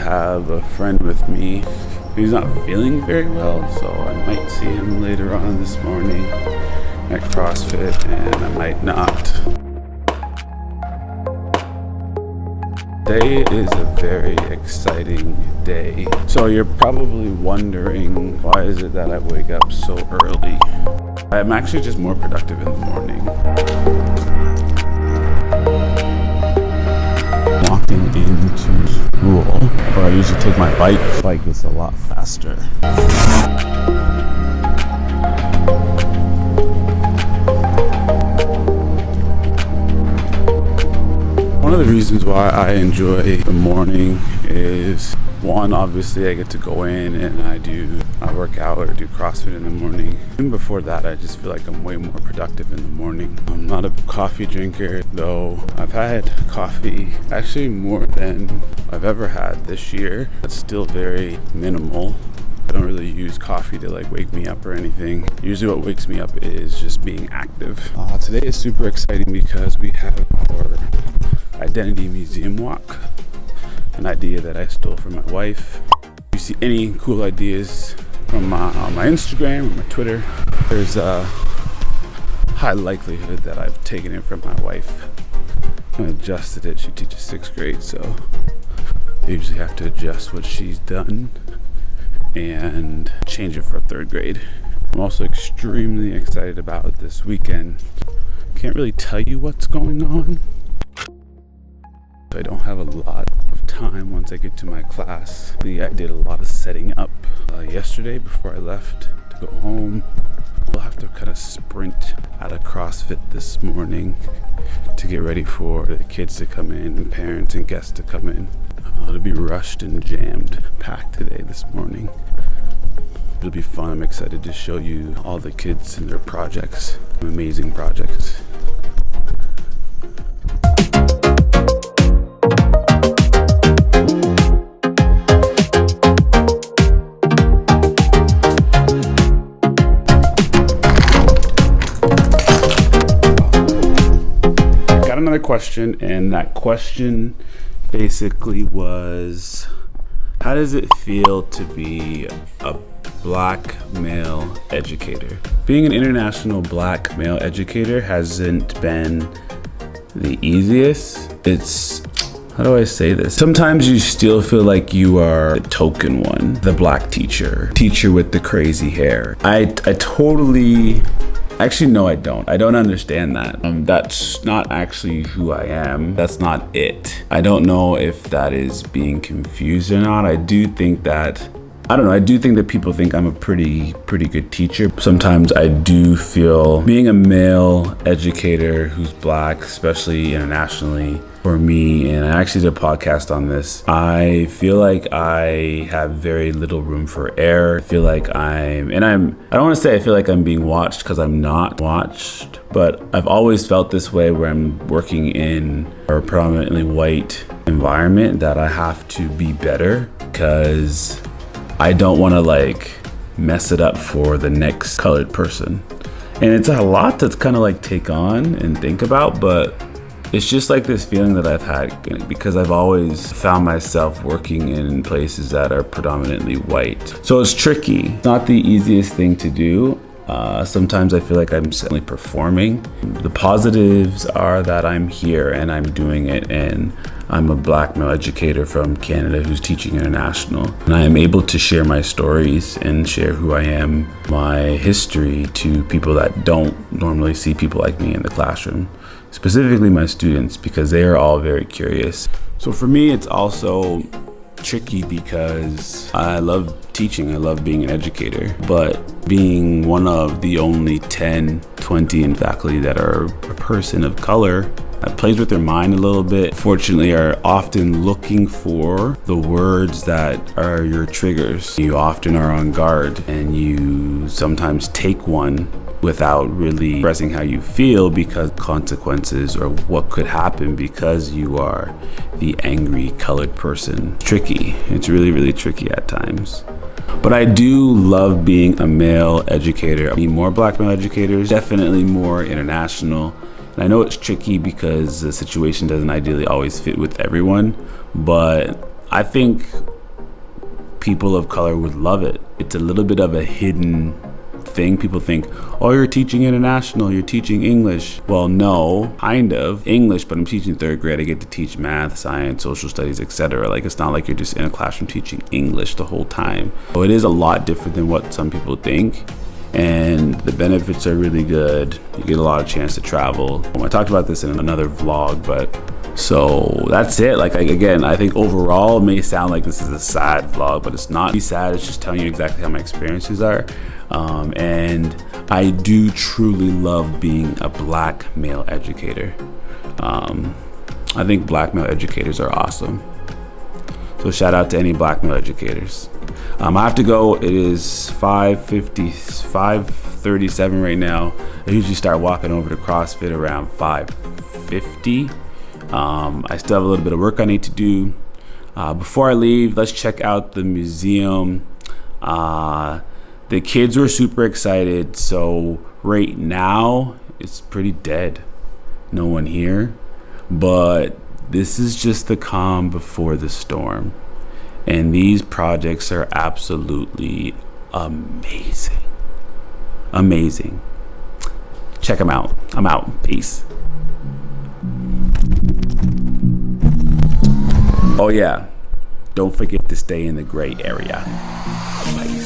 have a friend with me. He's not feeling very well, so I might see him later on this morning at CrossFit, and I might not. Today is a very exciting day. So you're probably wondering, why is it that I wake up so early? I'm actually just more productive in the morning. Walking into school, where I usually take my bike. The bike is a lot faster. One of the reasons why I enjoy the morning is, one, obviously I get to go in and I work out or do CrossFit in the morning. Even before that, I just feel like I'm way more productive in the morning. I'm not a coffee drinker, though I've had coffee actually more than I've ever had this year. It's still very minimal. I don't really use coffee to like wake me up or anything. Usually what wakes me up is just being active. Today is super exciting because we have our Identity Museum walk, an idea that I stole from my wife. If you see any cool ideas from on my Instagram or my Twitter, there's a high likelihood that I've taken it from my wife and adjusted it. She teaches 6th grade, so I usually have to adjust what she's done and change it for 3rd grade. I'm also extremely excited about this weekend. Can't really tell you what's going on. I don't have a lot of time once I get to my class. I did a lot of setting up yesterday before I left to go home. We'll have to kind of sprint out of CrossFit this morning to get ready for the kids to come in and parents and guests to come in. It'll be rushed and jammed, packed today this morning. It'll be fun. I'm excited to show you all the kids and their projects, amazing projects. Another question, and that question basically was, how does it feel to be a black male educator? Being an international black male educator hasn't been the easiest. How do I say this? Sometimes you still feel like you are the token one, the black teacher with the crazy hair. Actually, no, I don't. I don't understand that. That's not actually who I am. That's not it. I don't know if that is being confused or not. I do think that people think I'm a pretty good teacher. Sometimes I do feel being a male educator who's black, especially internationally, for me, and I actually did a podcast on this, I feel like I have very little room for error. I feel like I don't want to say I feel like I'm being watched, because I'm not watched, but I've always felt this way where I'm working in a predominantly white environment, that I have to be better because I don't want to like mess it up for the next colored person. And it's a lot to kind of like take on and think about, but it's just like this feeling that I've had because I've always found myself working in places that are predominantly white. So it's tricky. It's not the easiest thing to do. Sometimes I feel like I'm simply performing. The positives are that I'm here and I'm doing it, and I'm a black male educator from Canada who's teaching international. And I am able to share my stories and share who I am, my history, to people that don't normally see people like me in the classroom. Specifically my students, because they are all very curious. So for me, it's also tricky because I love teaching, I love being an educator, but being one of the only 10, 20 in faculty that are a person of color, that plays with their mind a little bit, fortunately are often looking for the words that are your triggers. You often are on guard, and you sometimes take one without really expressing how you feel because consequences or what could happen because you are the angry colored person. Tricky. It's really tricky at times. But I do love being a male educator. I need more black male educators, definitely more international. And I know it's tricky because the situation doesn't ideally always fit with everyone, but I think people of color would love it. It's a little bit of a hidden thing. People think, oh, you're teaching international, you're teaching English. Well, no, kind of English, but I'm teaching 3rd grade. I get to teach math, science, social studies, etc. Like, it's not like you're just in a classroom teaching English the whole time. So it is a lot different than what some people think. And the benefits are really good. You get a lot of chance to travel. I talked about this in another vlog, but so that's it. Like, again, I think overall it may sound like this is a sad vlog, but it's not sad. It's just telling you exactly how my experiences are. And I do truly love being a Black male educator. I think Black male educators are awesome. So shout out to any Black male educators. I have to go. It is 5:37 right now. I usually start walking over to CrossFit around 5:50. I still have a little bit of work I need to do. Before I leave, let's check out the museum. The kids were super excited. So right now it's pretty dead. No one here. But this is just the calm before the storm. And these projects are absolutely amazing. Amazing. Check them out. I'm out. Peace. Oh yeah, don't forget to stay in the gray area. Bye.